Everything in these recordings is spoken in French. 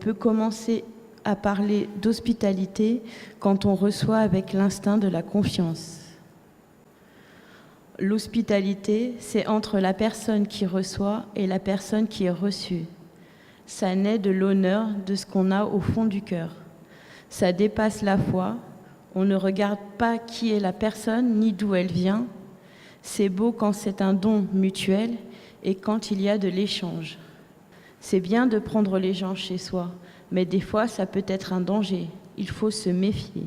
peut commencer à parler d'hospitalité quand on reçoit avec l'instinct de la confiance. L'hospitalité, c'est entre la personne qui reçoit et la personne qui est reçue. Ça naît de l'honneur de ce qu'on a au fond du cœur. Ça dépasse la foi. On ne regarde pas qui est la personne ni d'où elle vient. C'est beau quand c'est un don mutuel et quand il y a de l'échange. C'est bien de prendre les gens chez soi, mais des fois ça peut être un danger. Il faut se méfier.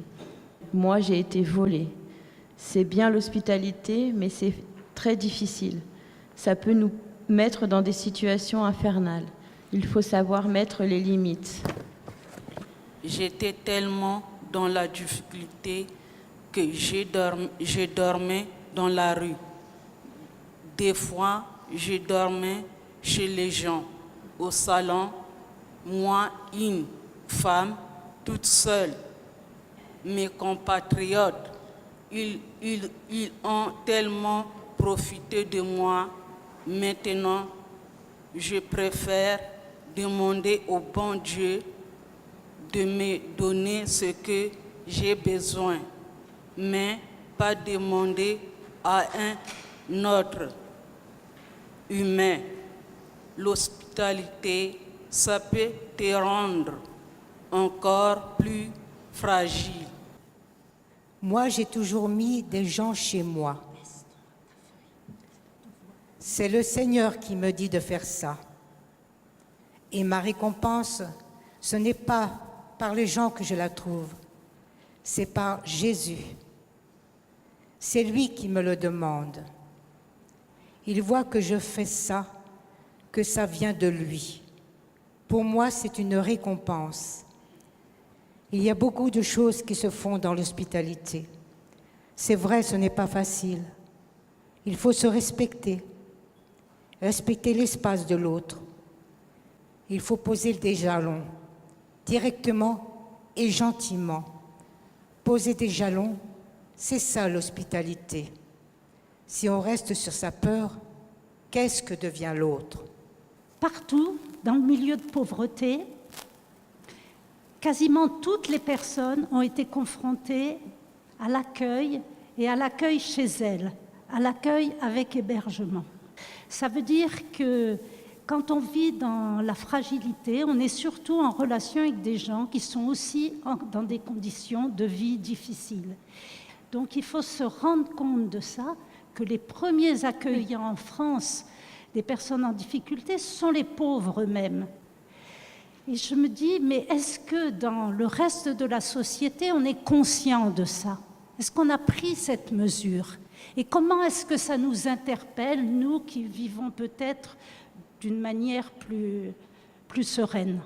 Moi, j'ai été volée. C'est bien l'hospitalité, mais c'est très difficile. Ça peut nous mettre dans des situations infernales. Il faut savoir mettre les limites. J'étais tellement dans la difficulté que je dormais dans la rue. Des fois, je dormais chez les gens, au salon, moi, une femme, toute seule. Mes compatriotes, ils ont tellement profité de moi. Maintenant, je préfère demander au bon Dieu de me donner ce que j'ai besoin, mais pas demander à un autre humain. L'hospitalité, ça peut te rendre encore plus fragile. Moi, j'ai toujours mis des gens chez moi. C'est le Seigneur qui me dit de faire ça. Et ma récompense, ce n'est pas par les gens que je la trouve, c'est par Jésus. C'est lui qui me le demande. Il voit que je fais ça, que ça vient de lui. Pour moi, c'est une récompense. Il y a beaucoup de choses qui se font dans l'hospitalité. C'est vrai, ce n'est pas facile. Il faut se respecter l'espace de l'autre. Il faut poser des jalons, directement et gentiment. Poser des jalons, c'est ça l'hospitalité. Si on reste sur sa peur, qu'est-ce que devient l'autre? Partout, dans le milieu de pauvreté, quasiment toutes les personnes ont été confrontées à l'accueil et à l'accueil chez elles, à l'accueil avec hébergement. Ça veut dire que quand on vit dans la fragilité, on est surtout en relation avec des gens qui sont aussi dans des conditions de vie difficiles. Donc il faut se rendre compte de ça, que les premiers accueillants en France des personnes en difficulté sont les pauvres eux-mêmes. Et je me dis, mais est-ce que dans le reste de la société, on est conscient de ça? Est-ce qu'on a pris cette mesure? Et comment est-ce que ça nous interpelle, nous qui vivons peut-être d'une manière plus sereine?